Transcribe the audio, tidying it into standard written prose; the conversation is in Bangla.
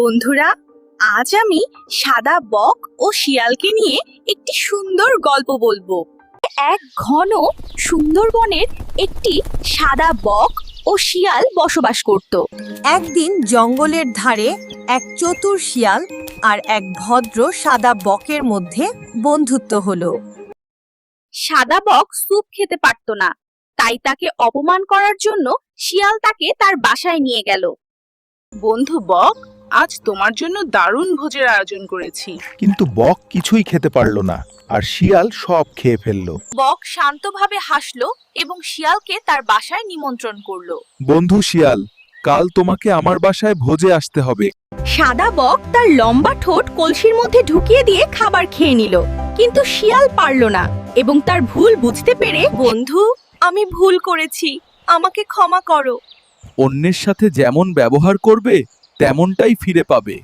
বন্ধুরা, আজ আমি সাদা বক ও শিয়ালকে নিয়ে একটি সুন্দর গল্প বলবো। এক ঘন সুন্দরবনের একটি সাদা বক ও শিয়াল বসবাস করত। একদিন জঙ্গলের ধারে এক চতুর শিয়াল আর এক ভদ্র সাদা বকের মধ্যে বন্ধুত্ব হলো। সাদা বক স্যুপ খেতে পারত না, তাই তাকে অপমান করার জন্য শিয়াল তাকে তার বাসায় নিয়ে গেল। বন্ধু বক, আজ তোমার জন্য দারুণ ভোজের আয়োজন করেছি। কিন্তু বক কিছুই খেতে পারলো না, আর শিয়াল সব খেয়ে ফেললো। বক শান্তভাবে হাসলো এবং শিয়ালকে তার বাসায় নিমন্ত্রণ করলো। বন্ধু শিয়াল, কাল তোমাকে আমার বাসায় ভোজে আসতে হবে। সাদা বক তার লম্বা ঠোঁট কলসির মধ্যে ঢুকিয়ে দিয়ে খাবার খেয়ে নিল, কিন্তু শিয়াল পারল না এবং তার ভুল বুঝতে পেরে, বন্ধু, আমি ভুল করেছি, আমাকে ক্ষমা করো। অন্যের সাথে যেমন ব্যবহার করবে তেমনটাই ফিরে পাবে।